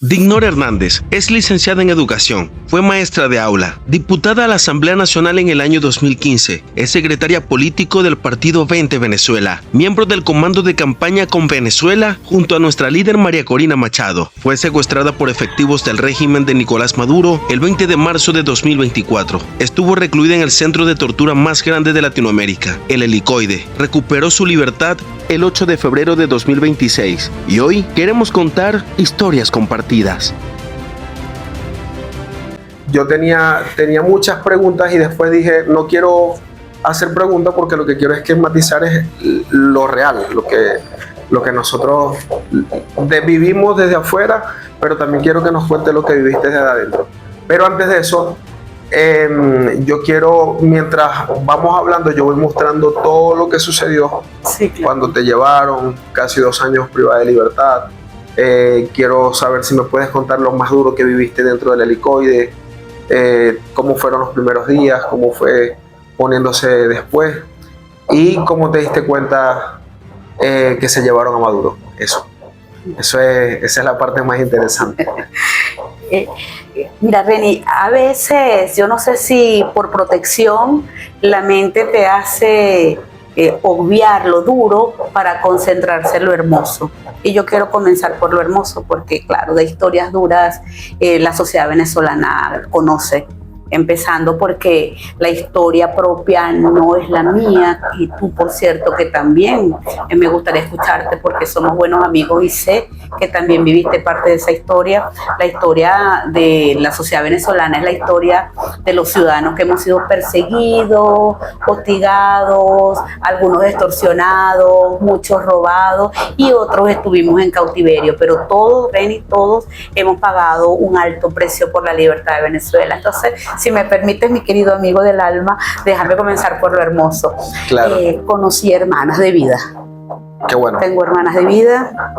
Dignora Hernández es licenciada en Educación, fue maestra de aula, diputada a la Asamblea Nacional en el año 2015, es secretaria político del Partido 20 Venezuela, miembro del Comando de Campaña con Venezuela junto a nuestra líder María Corina Machado. Fue secuestrada por efectivos del régimen de Nicolás Maduro el 20 de marzo de 2024. Estuvo recluida en el centro de tortura más grande de Latinoamérica, el Helicoide. Recuperó su libertad el 8 de febrero de 2026 y hoy queremos contar historias compartidas. Yo tenía muchas preguntas y después dije, no quiero hacer preguntas porque lo que quiero es que matizar es lo real, lo que nosotros vivimos desde afuera, pero también quiero que nos cuente lo que viviste desde adentro. Pero antes de eso, yo quiero, mientras vamos hablando, yo voy mostrando todo lo que sucedió. Sí, claro. Cuando te llevaron, casi 2 años privada de libertad. Quiero saber si me puedes contar lo más duro que viviste dentro del Helicoide, cómo fueron los primeros días, cómo fue poniéndose después y cómo te diste cuenta que se llevaron a Maduro. Esa es la parte más interesante. Mira, Reni, a veces, yo no sé si por protección la mente te hace obviar lo duro para concentrarse en lo hermoso. Y yo quiero comenzar por lo hermoso porque, claro, de historias duras la sociedad venezolana conoce. Empezando porque la historia propia no es la mía y tú, por cierto, que también me gustaría escucharte porque somos buenos amigos y sé que también viviste parte de esa historia. La historia de la sociedad venezolana es la historia de los ciudadanos que hemos sido perseguidos, hostigados, algunos extorsionados, muchos robados y otros estuvimos en cautiverio, pero todos, Reni, todos hemos pagado un alto precio por la libertad de Venezuela. Entonces, si me permites, mi querido amigo del alma, déjame comenzar por lo hermoso. Claro. Conocí hermanas de vida. Qué bueno. Tengo hermanas de vida,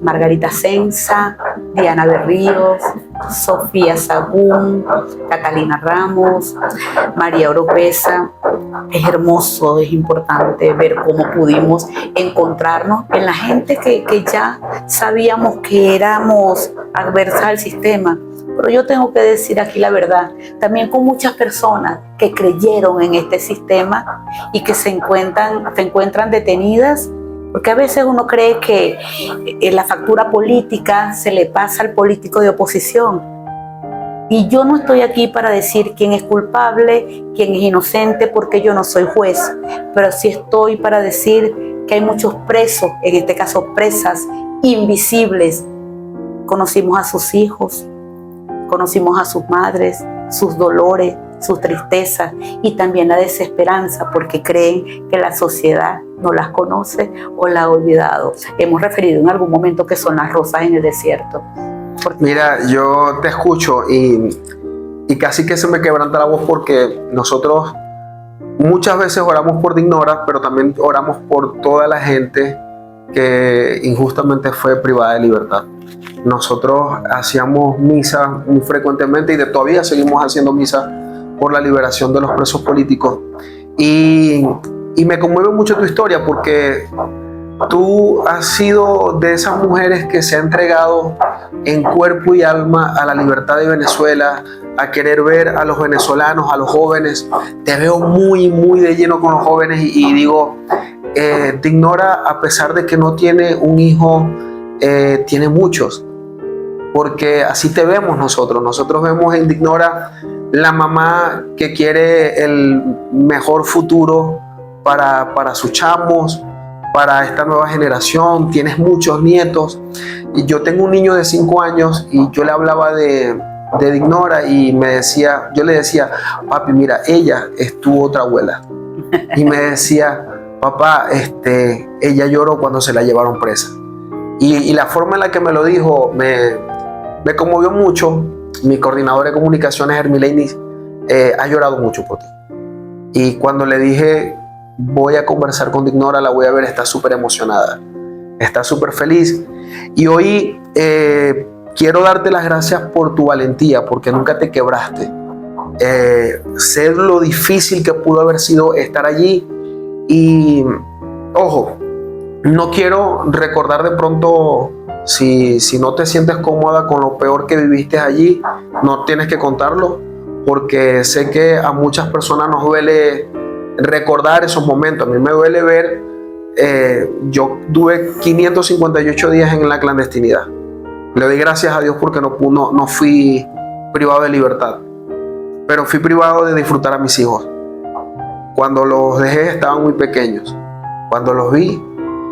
Margarita Sensa, Diana Berríos, Sofía Sagún, Catalina Ramos, María Oropesa. Es hermoso, es importante ver cómo pudimos encontrarnos en la gente que ya sabíamos que éramos adversas al sistema. Pero yo tengo que decir aquí la verdad, también con muchas personas que creyeron en este sistema y que se encuentran detenidas, porque a veces uno cree que la factura política se le pasa al político de oposición. Y yo no estoy aquí para decir quién es culpable, quién es inocente, porque yo no soy juez, pero sí estoy para decir que hay muchos presos, en este caso presas, invisibles. Conocimos a sus hijos, conocimos a sus madres, sus dolores, sus tristezas y también la desesperanza porque creen que la sociedad no las conoce o la ha olvidado. Hemos referido en algún momento que son las rosas en el desierto. Mira, yo te escucho y casi que se me quebranta la voz porque nosotros muchas veces oramos por Dignora, pero también oramos por toda la gente que injustamente fue privada de libertad. Nosotros hacíamos misa muy frecuentemente y todavía seguimos haciendo misa por la liberación de los presos políticos. Y me conmueve mucho tu historia porque tú has sido de esas mujeres que se ha entregado en cuerpo y alma a la libertad de Venezuela, a querer ver a los venezolanos, a los jóvenes. Te veo muy, muy de lleno con los jóvenes y digo, Dignora, a pesar de que no tiene un hijo, tiene muchos. Porque así te vemos nosotros. Nosotros vemos en Dignora la mamá que quiere el mejor futuro para sus chamos, para esta nueva generación. Tienes muchos nietos. Y yo tengo un niño de 5 años y yo le hablaba de Dignora y yo le decía, papi, mira, ella es tu otra abuela. Y me decía, papá, ella lloró cuando se la llevaron presa. Y la forma en la que me lo dijo me conmovió mucho. Mi coordinadora de comunicaciones, Hermileini, ha llorado mucho por ti. Y cuando le dije, voy a conversar con Dignora, la voy a ver, está súper emocionada, está súper feliz. Y hoy quiero darte las gracias por tu valentía, porque nunca te quebraste. Sé lo difícil que pudo haber sido estar allí. Y, ojo, no quiero recordar de pronto Si no te sientes cómoda con lo peor que viviste allí, no tienes que contarlo, porque sé que a muchas personas nos duele recordar esos momentos. A mí me duele ver, yo tuve 558 días en la clandestinidad. Le doy gracias a Dios porque no fui privado de libertad, pero fui privado de disfrutar a mis hijos. Cuando los dejé estaban muy pequeños. Cuando los vi,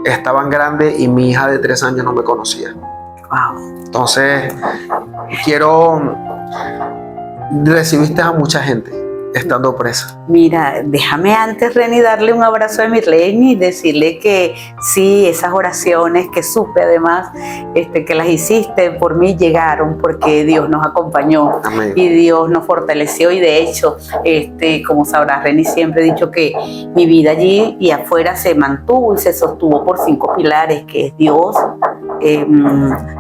estaban grandes y mi hija de 3 años no me conocía. Wow. Entonces, recibiste a mucha gente estando presa. Mira, déjame antes, Reni, darle un abrazo a Mirleni y decirle que sí, esas oraciones que supe además que las hiciste por mí llegaron porque Dios nos acompañó. Amén. Y Dios nos fortaleció, y de hecho, como sabrás, Reni, siempre he dicho que mi vida allí y afuera se mantuvo y se sostuvo por 5 pilares, que es Dios,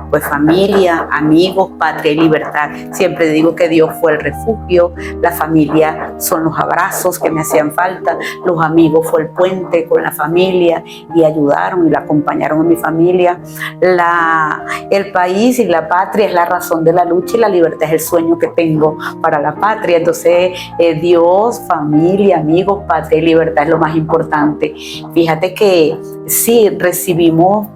pues familia, amigos, patria y libertad. Siempre digo que Dios fue el refugio, la familia son los abrazos que me hacían falta, los amigos fue el puente con la familia y ayudaron y la acompañaron en mi familia. El país y la patria es la razón de la lucha y la libertad es el sueño que tengo para la patria. Entonces, Dios, familia, amigos, patria y libertad es lo más importante. Fíjate que sí recibimos...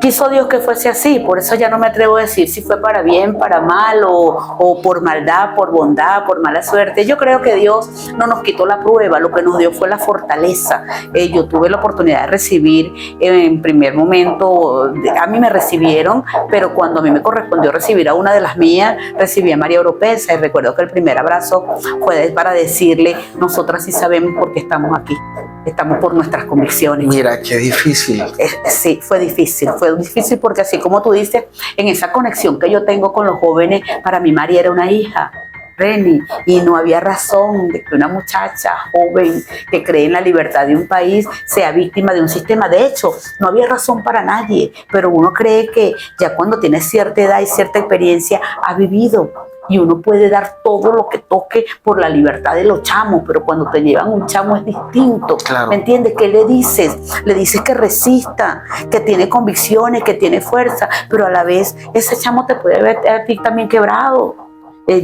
quiso Dios que fuese así, por eso ya no me atrevo a decir si fue para bien, para mal, o por maldad, por bondad, por mala suerte. Yo creo que Dios no nos quitó la prueba, lo que nos dio fue la fortaleza. Yo tuve la oportunidad de recibir en primer momento, a mí me recibieron, pero cuando a mí me correspondió recibir a una de las mías, recibí a María Oropesa, y recuerdo que el primer abrazo fue para decirle: nosotras sí sabemos por qué estamos aquí, estamos por nuestras convicciones. Mira, qué difícil. Sí, fue difícil porque así como tú dices, en esa conexión que yo tengo con los jóvenes, para mí María era una hija, Reni, y no había razón de que una muchacha joven que cree en la libertad de un país sea víctima de un sistema. De hecho, no había razón para nadie, pero uno cree que ya cuando tiene cierta edad y cierta experiencia, ha vivido. Y uno puede dar todo lo que toque por la libertad de los chamos, pero cuando te llevan un chamo es distinto. Claro. ¿Me entiendes? ¿Qué le dices? Le dices que resista, que tiene convicciones, que tiene fuerza, pero a la vez ese chamo te puede ver a ti también quebrado.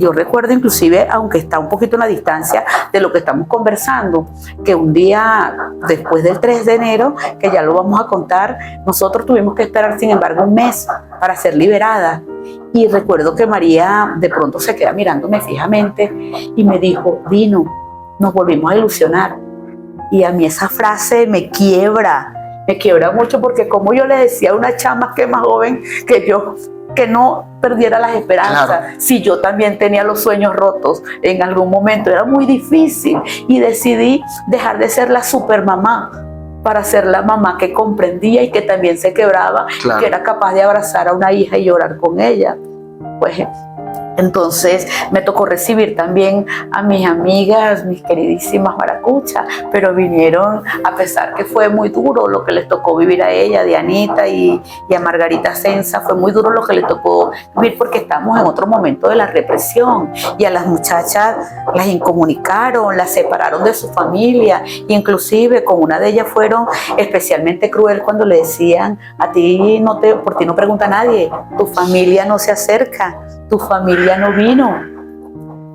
Yo recuerdo inclusive, aunque está un poquito en la distancia de lo que estamos conversando, que un día después del 3 de enero, que ya lo vamos a contar, nosotros tuvimos que esperar, sin embargo, un mes para ser liberadas. Y recuerdo que María de pronto se queda mirándome fijamente y me dijo: Dino, nos volvimos a ilusionar. Y a mí esa frase me quiebra mucho, porque como yo le decía a una chama que es más joven que yo, que no perdiera las esperanzas, claro, si yo también tenía los sueños rotos en algún momento, era muy difícil, y decidí dejar de ser la supermamá para ser la mamá que comprendía y que también se quebraba, claro, que era capaz de abrazar a una hija y llorar con ella. Pues entonces me tocó recibir también a mis amigas, mis queridísimas maracuchas, pero vinieron, a pesar que fue muy duro lo que les tocó vivir a ella, Dianita y a Margarita Sensa, fue muy duro lo que les tocó vivir porque estamos en otro momento de la represión, y a las muchachas las incomunicaron, las separaron de su familia, inclusive con una de ellas fueron especialmente cruel cuando le decían: por ti no pregunta nadie, tu familia no se acerca, tu familia no vino.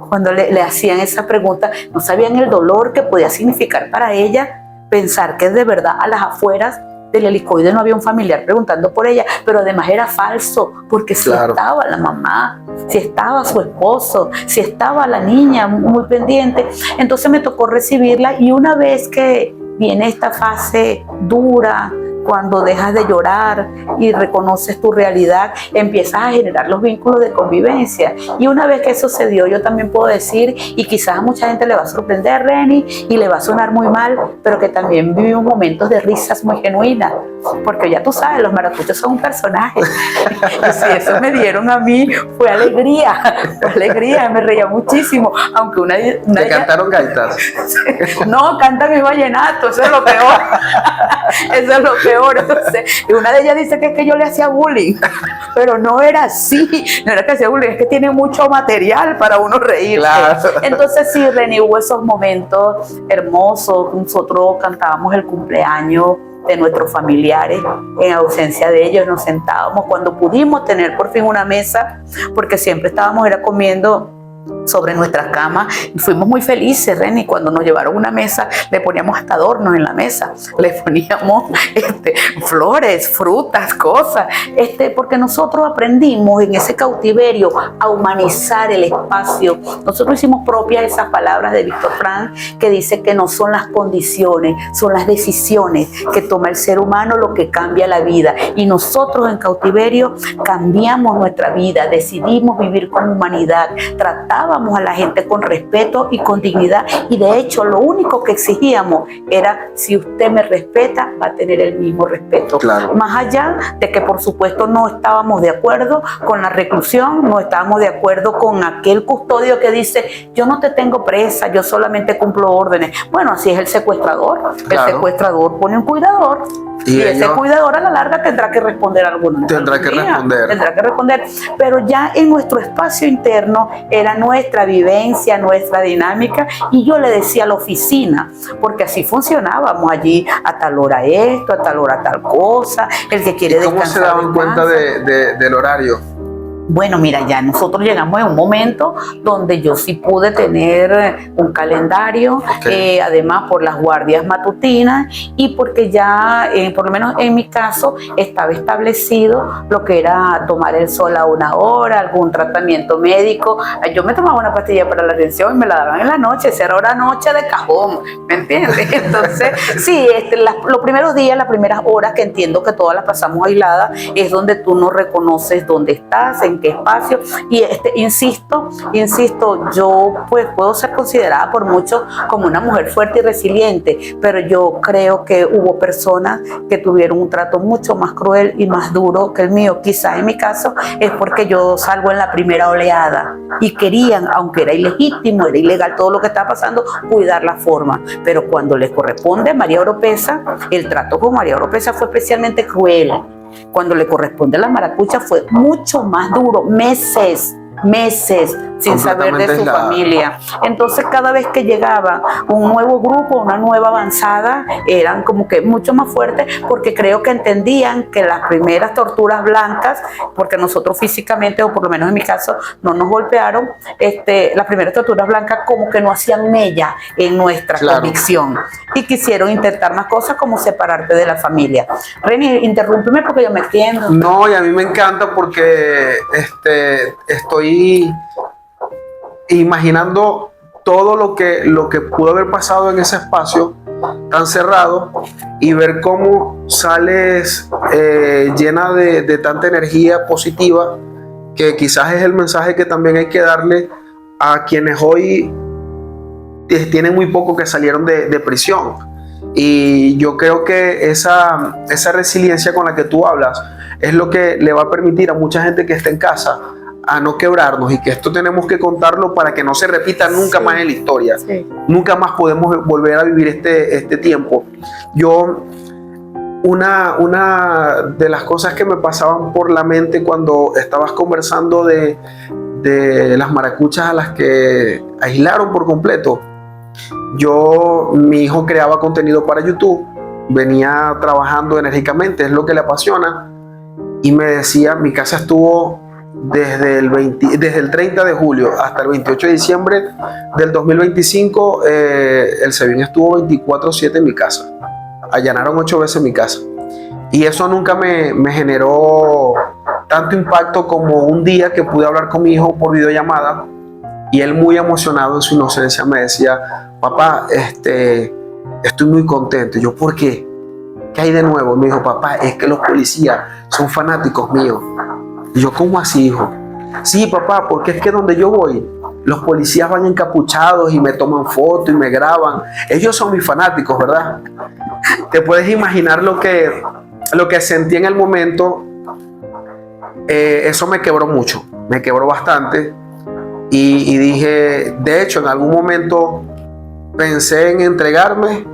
Cuando le hacían esa pregunta, no sabían el dolor que podía significar para ella pensar que de verdad a las afueras del helicoide no había un familiar preguntando por ella, pero además era falso, porque si claro, estaba la mamá, si estaba su esposo, si estaba la niña muy pendiente. Entonces me tocó recibirla, y una vez que viene esta fase dura, cuando dejas de llorar y reconoces tu realidad, empiezas a generar los vínculos de convivencia. Y una vez que eso se dio, yo también puedo decir, y quizás a mucha gente le va a sorprender, Reni, y le va a sonar muy mal, pero que también vivimos momentos de risas muy genuinas, porque ya tú sabes, los maracuchos son un personaje. Y si eso me dieron a mí, fue alegría, me reía muchísimo, aunque ¿Te cantaron gaitas? No, cantan el vallenato, eso es lo peor. Eso es lo peor. Entonces, una de ellas dice que es que yo le hacía bullying, pero no era así, no era que hacía bullying, es que tiene mucho material para uno reírse. Claro. Entonces sí, Reni, hubo esos momentos hermosos. Nosotros cantábamos el cumpleaños de nuestros familiares. En ausencia de ellos nos sentábamos cuando pudimos tener por fin una mesa, porque siempre estábamos comiendo sobre nuestras camas. Fuimos muy felices, Reni, cuando nos llevaron una mesa, le poníamos hasta adornos en la mesa, le poníamos flores, frutas, cosas, porque nosotros aprendimos en ese cautiverio a humanizar el espacio. Nosotros hicimos propias esas palabras de Víctor Frank, que dice que no son las condiciones, son las decisiones que toma el ser humano lo que cambia la vida, y nosotros en cautiverio cambiamos nuestra vida, decidimos vivir con humanidad, tratábamos a la gente con respeto y con dignidad, y de hecho lo único que exigíamos era: si usted me respeta, va a tener el mismo respeto. Claro. Más allá de que por supuesto no estábamos de acuerdo con la reclusión, no estábamos de acuerdo con aquel custodio que dice: yo no te tengo presa, yo solamente cumplo órdenes. Bueno, así es el secuestrador. Claro. El secuestrador pone un cuidador, y ese cuidador a la larga tendrá que responder alguna. Tendrá que responder. Pero ya en nuestro espacio interno era nuestra vivencia, nuestra dinámica, y yo le decía a la oficina, porque así funcionábamos allí: a tal hora esto, a tal hora tal cosa, el que quiere descansar. ¿Cómo se daban cuenta del horario? Bueno, mira, ya nosotros llegamos en un momento donde yo sí pude tener un calendario, además por las guardias matutinas, y porque ya, por lo menos en mi caso, estaba establecido lo que era tomar el sol a una hora, algún tratamiento médico. Yo me tomaba una pastilla para la tensión y me la daban en la noche, esa era hora noche de cajón, ¿me entiendes? Entonces, sí, los primeros días, las primeras horas, que entiendo que todas las pasamos aisladas, es donde tú no reconoces dónde estás, en qué espacio, y insisto, yo pues puedo ser considerada por muchos como una mujer fuerte y resiliente, pero yo creo que hubo personas que tuvieron un trato mucho más cruel y más duro que el mío. Quizás en mi caso es porque yo salgo en la primera oleada y querían, aunque era ilegítimo, era ilegal todo lo que estaba pasando, cuidar la forma, pero cuando les corresponde a María Oropesa, el trato con María Oropesa fue especialmente cruel. Cuando le corresponde a la maracucha fue mucho más duro, meses sin saber de su familia. Entonces, cada vez que llegaba un nuevo grupo, una nueva avanzada, eran como que mucho más fuertes, porque creo que entendían que las primeras torturas blancas, porque nosotros físicamente, o por lo menos en mi caso, no nos golpearon, las primeras torturas blancas como que no hacían mella en nuestra convicción, y quisieron intentar más cosas como separarte de la familia. Reni, interrúmpeme porque yo me entiendo. No, y a mí me encanta porque estoy imaginando todo lo que pudo haber pasado en ese espacio tan cerrado, y ver cómo sales llena de tanta energía positiva, que quizás es el mensaje que también hay que darle a quienes hoy tienen muy poco que salieron de prisión. Y yo creo que esa resiliencia con la que tú hablas es lo que le va a permitir a mucha gente que está en casa a no quebrarnos, y que esto tenemos que contarlo para que no se repita nunca más en la historia. Nunca más podemos volver a vivir este tiempo. Una de las cosas que me pasaban por la mente cuando estabas conversando de las maracuchas a las que aislaron por completo, mi hijo creaba contenido para YouTube, venía trabajando enérgicamente, es lo que le apasiona, y me decía: mi casa estuvo desde el 30 de julio hasta el 28 de diciembre del 2025, el SEBIN estuvo 24/7 en mi casa. Allanaron 8 veces mi casa. Y eso nunca me generó tanto impacto como un día que pude hablar con mi hijo por videollamada, y él, muy emocionado en su inocencia, me decía: papá, estoy muy contento. Y yo: ¿por qué? ¿Qué hay de nuevo? Y me dijo: papá, es que los policías son fanáticos míos. Y yo: ¿cómo así, hijo? Sí, papá, porque es que donde yo voy, los policías van encapuchados y me toman fotos y me graban. Ellos son mis fanáticos, ¿verdad? Te puedes imaginar lo que sentí en el momento. Eso me quebró mucho, me quebró bastante. Y dije, de hecho, en algún momento pensé en entregarme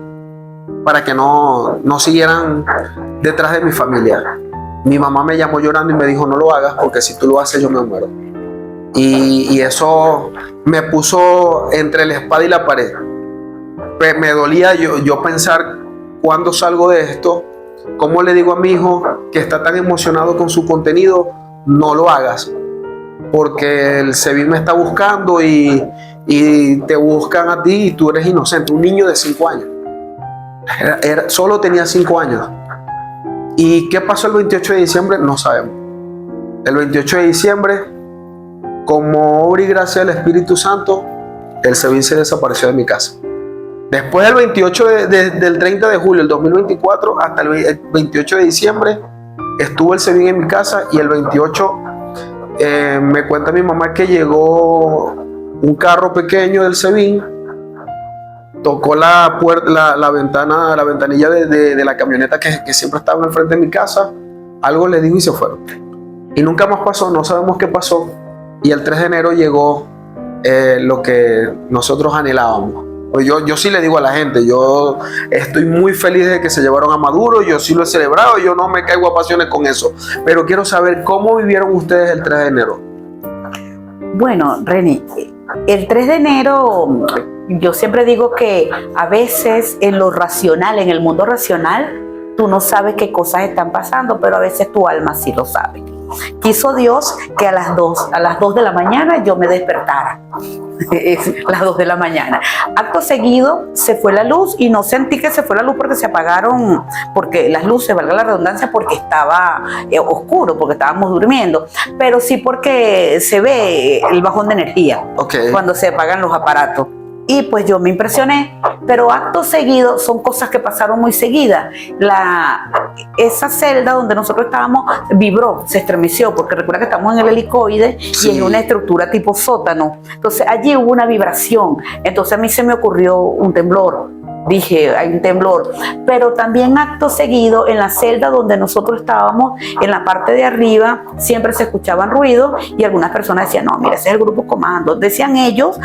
para que no siguieran detrás de mi familia. Mi mamá me llamó llorando y me dijo: no lo hagas, porque si tú lo haces yo me muero. Y eso me puso entre la espada y la pared. Me dolía yo pensar: ¿cuándo salgo de esto? ¿Cómo le digo a mi hijo que está tan emocionado con su contenido? No lo hagas, porque el SEBIN me está buscando y te buscan a ti y tú eres inocente. Un niño de 5 años. Solo tenía 5 años. ¿Y qué pasó el 28 de diciembre? No sabemos. El 28 de diciembre, como obra y gracia del Espíritu Santo, el SEBIN se desapareció de mi casa. Después del 28 del 30 de julio del 2024 hasta el 28 de diciembre estuvo el SEBIN en mi casa, y el 28 me cuenta mi mamá que llegó un carro pequeño del SEBIN, tocó la puerta, la ventanilla de la camioneta que siempre estaba enfrente de mi casa, algo le dijo y se fueron. Y nunca más pasó, no sabemos qué pasó. Y el 3 de enero llegó lo que nosotros anhelábamos. Pues yo sí le digo a la gente, yo estoy muy feliz de que se llevaron a Maduro, yo sí lo he celebrado, yo no me caigo a pasiones con eso. Pero quiero saber cómo vivieron ustedes el 3 de enero. Bueno, René, el 3 de enero, yo siempre digo que a veces en lo racional, en el mundo racional, tú no sabes qué cosas están pasando, pero a veces tu alma sí lo sabe. Quiso Dios que a las 2 de la mañana yo me despertara. Las 2 de la mañana. Acto seguido se fue la luz, y no sentí que se fue la luz porque se apagaron, porque las luces, valga la redundancia, porque estaba oscuro, porque estábamos durmiendo, pero sí porque se ve el bajón de energía cuando se apagan los aparatos. Y pues yo me impresioné, pero acto seguido son cosas que pasaron muy seguidas. Esa celda donde nosotros estábamos vibró, se estremeció, porque recuerda que estamos en el helicoide, sí, y es una estructura tipo sótano. Entonces allí hubo una vibración. Entonces a mí se me ocurrió un temblor. Dije, hay un temblor. Pero también acto seguido, en la celda donde nosotros estábamos, en la parte de arriba, siempre se escuchaban ruidos, y algunas personas decían, no, mira, ese es el grupo comando. Decían ellos,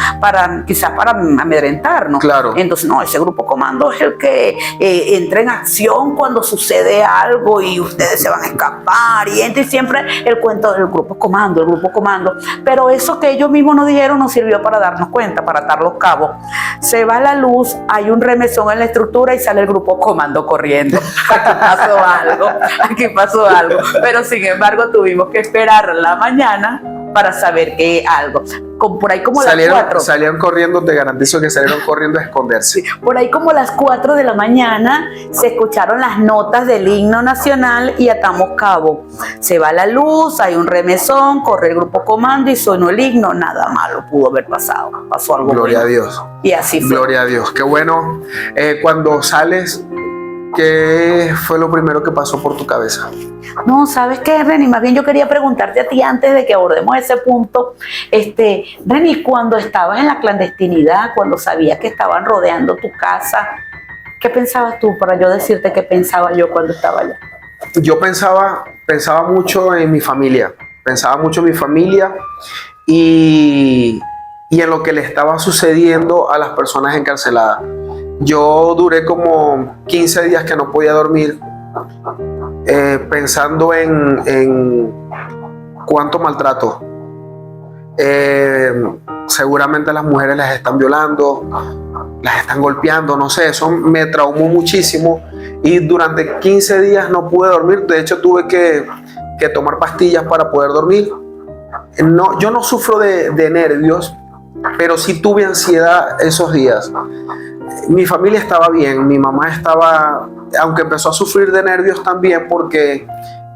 quizás para amedrentarnos. Claro. Entonces, no, ese grupo comando es el que entra en acción cuando sucede algo y ustedes se van a escapar. Y entra, y siempre el cuento del grupo comando, el grupo comando. Pero eso que ellos mismos nos dijeron nos sirvió para darnos cuenta, para atar los cabos. Se va la luz, hay un remesón en la estructura y sale el grupo comando corriendo. Aquí pasó algo. Pero sin embargo tuvimos que esperar la mañana para saber que algo. Por ahí como las 4. Salieron corriendo, te garantizo que salieron corriendo a esconderse. Por ahí como las 4 de la mañana se escucharon las notas del himno nacional y atamos cabo. Se va la luz, hay un remesón, corre el grupo comando y sonó el himno. Nada malo pudo haber pasado. Pasó algo Gloria bueno. a Dios. Y así fue. Gloria a Dios. Qué bueno. Cuando sales, ¿qué fue lo primero que pasó por tu cabeza? No, ¿sabes qué, Reni? Más bien yo quería preguntarte a ti antes de que abordemos ese punto. Reni, cuando estabas en la clandestinidad, cuando sabías que estaban rodeando tu casa, ¿qué pensabas tú para yo decirte qué pensaba yo cuando estaba allá? Yo pensaba mucho en mi familia. Pensaba mucho en mi familia y en lo que le estaba sucediendo a las personas encarceladas. Yo duré como 15 días que no podía dormir, pensando en cuánto maltrato. Seguramente las mujeres las están violando, las están golpeando, no sé, eso me traumó muchísimo y durante 15 días no pude dormir. De hecho tuve que tomar pastillas para poder dormir. No, yo no sufro de nervios, pero sí tuve ansiedad esos días. Mi familia estaba bien, mi mamá estaba, aunque empezó a sufrir de nervios también porque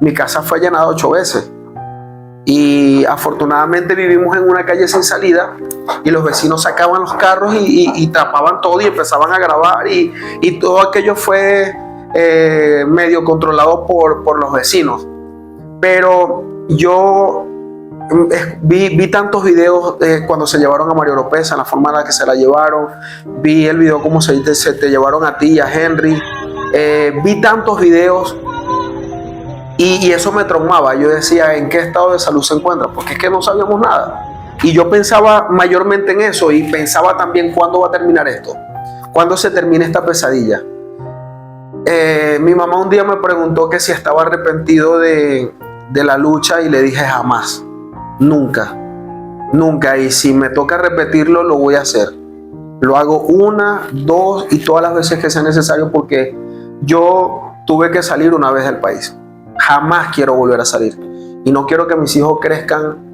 mi casa fue allanada 8 veces. Y afortunadamente vivimos en una calle sin salida y los vecinos sacaban los carros y tapaban todo y empezaban a grabar y todo aquello fue medio controlado por los vecinos. Pero yo vi tantos videos cuando se llevaron a María Oropesa, la forma en la que se la llevaron. Vi el video como se te llevaron a ti, a Henry. Vi tantos videos y eso me traumaba. Yo decía, ¿en qué estado de salud se encuentra? Porque es que no sabíamos nada. Y yo pensaba mayormente en eso y pensaba también cuándo va a terminar esto, cuándo se termina esta pesadilla. Mi mamá un día me preguntó que si estaba arrepentido de la lucha y le dije jamás. Nunca, nunca, y si me toca repetirlo lo voy a hacer. Lo hago 1, 2 y todas las veces que sea necesario porque yo tuve que salir una vez del país. Jamás quiero volver a salir. Y no quiero que mis hijos crezcan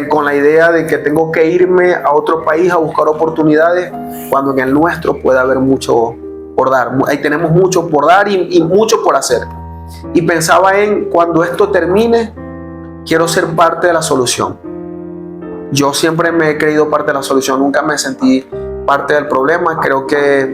con la idea de que tengo que irme a otro país a buscar oportunidades, cuando en el nuestro puede haber mucho por dar. Ahí tenemos mucho por dar y mucho por hacer. Y pensaba en, cuando esto termine, quiero ser parte de la solución. Yo siempre me he creído parte de la solución, nunca me sentí parte del problema. Creo que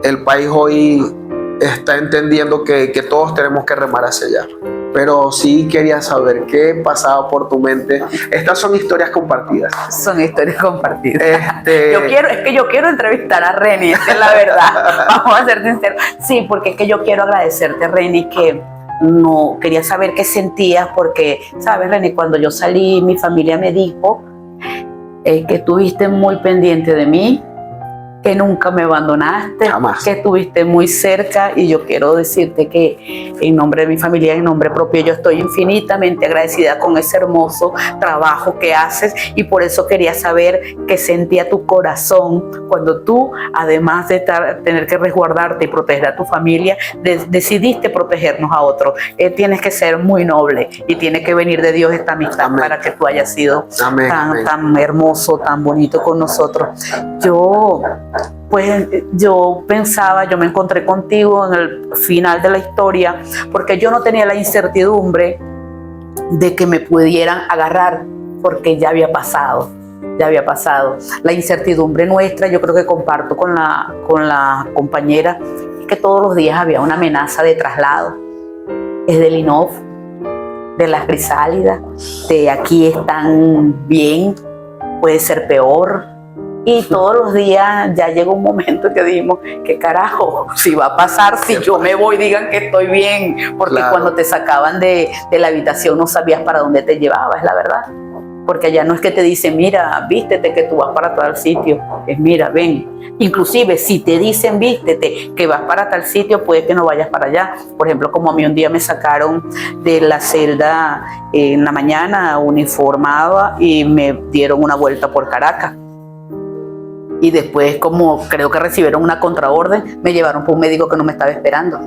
el país hoy está entendiendo que todos tenemos que remar hacia allá. Pero sí quería saber qué pasaba por tu mente. Estas son historias compartidas. Son historias compartidas. Yo quiero entrevistar a Reni, esa es la verdad. Vamos a ser sinceros. Sí, porque es que yo quiero agradecerte, Reni, que no quería saber qué sentías, porque, ¿sabes, Reni? Cuando yo salí, mi familia me dijo que estuviste muy pendiente de mí, que nunca me abandonaste, jamás, que estuviste muy cerca, y yo quiero decirte que en nombre de mi familia, en nombre propio, yo estoy infinitamente agradecida con ese hermoso trabajo que haces, y por eso quería saber qué sentía tu corazón cuando tú, además de tener que resguardarte y proteger a tu familia, decidiste protegernos a otros. Tienes que ser muy noble y tiene que venir de Dios esta amistad. Amén. Para que tú hayas sido tan hermoso, tan bonito con nosotros. Yo pensaba, yo me encontré contigo en el final de la historia, porque yo no tenía la incertidumbre de que me pudieran agarrar, porque ya había pasado. La incertidumbre nuestra, yo creo que comparto con la compañera, es que todos los días había una amenaza de traslado. Es del INOF, de las Crisálidas, de aquí están bien, puede ser peor. Y todos los días ya llega un momento que dijimos, ¿qué carajo? Si va a pasar, si yo me voy, digan que estoy bien. Porque claro, cuando te sacaban de la habitación no sabías para dónde te llevaba, es la verdad. Porque allá no es que te dicen, mira, vístete que tú vas para tal sitio. Es, mira, ven. Inclusive, si te dicen, vístete que vas para tal sitio, puede que no vayas para allá. Por ejemplo, como a mí un día me sacaron de la celda en la mañana uniformada y me dieron una vuelta por Caracas. Y después, como creo que recibieron una contraorden, me llevaron por un médico que no me estaba esperando.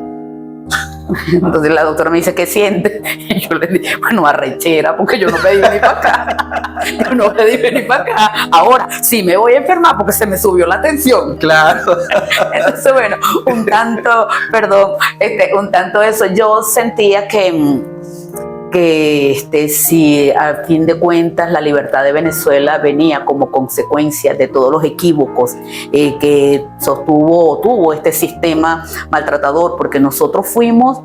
Entonces la doctora me dice, ¿qué sientes? Y yo le dije, bueno, arrechera, porque yo no pedí venir para acá. Ahora, sí me voy a enfermar porque se me subió la tensión. Claro. Entonces, bueno, un tanto eso. Yo sentía que si a fin de cuentas la libertad de Venezuela venía como consecuencia de todos los equívocos que tuvo este sistema maltratador, porque nosotros fuimos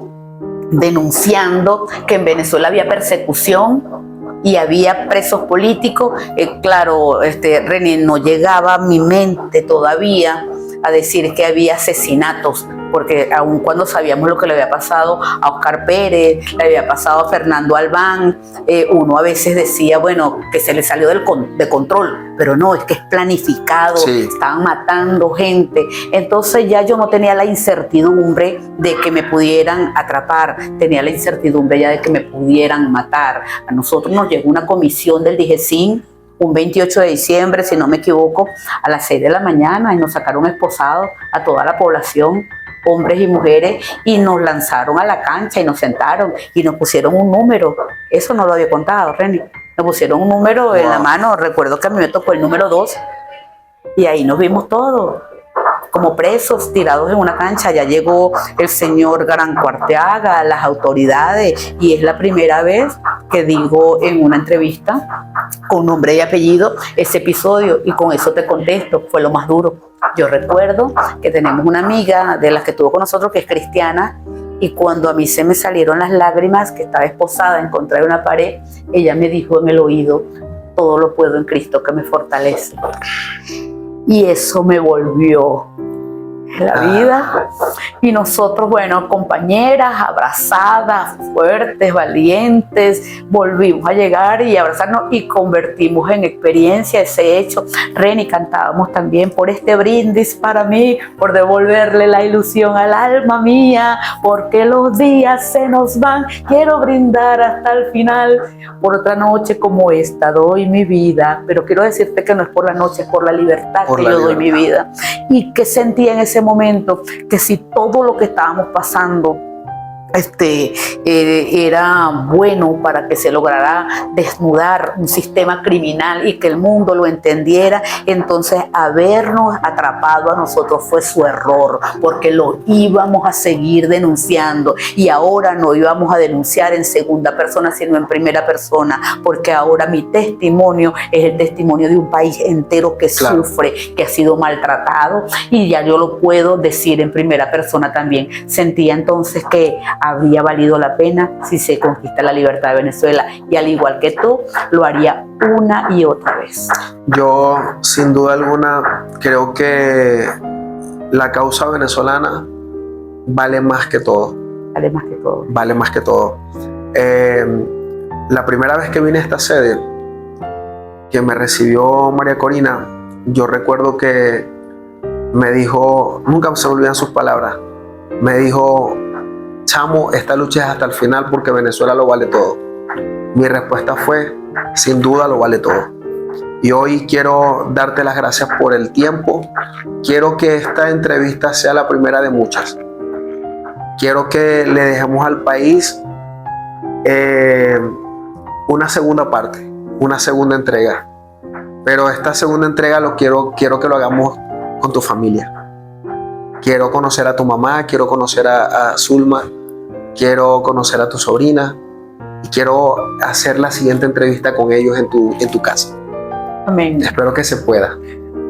denunciando que en Venezuela había persecución y había presos políticos. Claro, René, no llegaba a mi mente todavía a decir que había asesinatos, porque aun cuando sabíamos lo que le había pasado a Oscar Pérez, le había pasado a Fernando Albán, uno a veces decía, bueno, que se le salió de control, pero no, es que es planificado, sí, estaban matando gente. Entonces ya yo no tenía la incertidumbre de que me pudieran atrapar, tenía la incertidumbre ya de que me pudieran matar. A nosotros nos llegó una comisión del DIGESIN, un 28 de diciembre, si no me equivoco, a las 6 de la mañana, y nos sacaron esposados a toda la población, hombres y mujeres, y nos lanzaron a la cancha y nos sentaron y nos pusieron un número. Eso no lo había contado, René. Nos pusieron un número en la mano. Recuerdo que a mí me tocó el número 2 y ahí nos vimos todos como presos, tirados en una cancha. Ya llegó el señor Garanco Arteaga, las autoridades, y es la primera vez que digo en una entrevista con nombre y apellido ese episodio, y con eso te contesto, fue lo más duro. Yo recuerdo que tenemos una amiga de las que estuvo con nosotros que es cristiana, y cuando a mí se me salieron las lágrimas, que estaba esposada en contra de una pared, ella me dijo en el oído, todo lo puedo en Cristo que me fortalece. Y eso me volvió la vida. Y nosotros, bueno, compañeras, abrazadas, fuertes, valientes, volvimos a llegar y abrazarnos y convertimos en experiencia ese hecho. Reni, cantábamos también por este brindis para mí, por devolverle la ilusión al alma mía, porque los días se nos van, quiero brindar hasta el final, por otra noche como esta doy mi vida. Pero quiero decirte que no es por la noche, es por la libertad que yo doy mi vida. Y que sentí en ese momento que si todo lo que estábamos pasando era bueno para que se lograra desnudar un sistema criminal y que el mundo lo entendiera. Entonces, habernos atrapado a nosotros fue su error, porque lo íbamos a seguir denunciando, y ahora no íbamos a denunciar en segunda persona, sino en primera persona, porque ahora mi testimonio es el testimonio de un país entero que sufre, que ha sido maltratado, y ya yo lo puedo decir en primera persona también. Sentía entonces que habría valido la pena si se conquista la libertad de Venezuela, y al igual que tú, lo haría una y otra vez. Yo, sin duda alguna, creo que la causa venezolana vale más que todo. Vale más que todo. Vale más que todo. La primera vez que vine a esta sede, que me recibió María Corina, yo recuerdo que me dijo, nunca se me olvidan sus palabras, me dijo: chamo, esta lucha es hasta el final porque Venezuela lo vale todo. Mi respuesta fue: sin duda lo vale todo. Y hoy quiero darte las gracias por el tiempo. Quiero que esta entrevista sea la primera de muchas. Quiero que le dejemos al país una segunda parte, una segunda entrega. Pero esta segunda entrega quiero que lo hagamos con tu familia. Quiero conocer a tu mamá, quiero conocer a Zulma, quiero conocer a tu sobrina y quiero hacer la siguiente entrevista con ellos en tu casa. Amén. Espero que se pueda.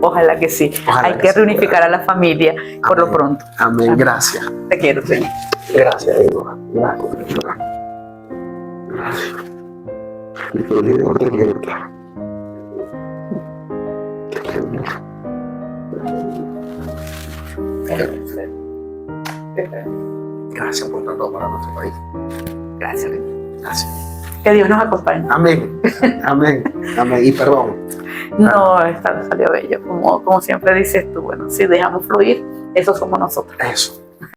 Ojalá que sí. Ojalá Hay que que sí. reunificar a la familia por lo pronto. Amén. Amén. Gracias. Te quiero, Señor. Gracias, Diego. Gracias. Gracias por tanto para nuestro país. Gracias. Gracias. Que Dios nos acompañe. Amén. Amén. Amén. Y perdón. No, esta salió bello. Como siempre dices tú, bueno, si dejamos fluir, eso somos nosotros. Eso.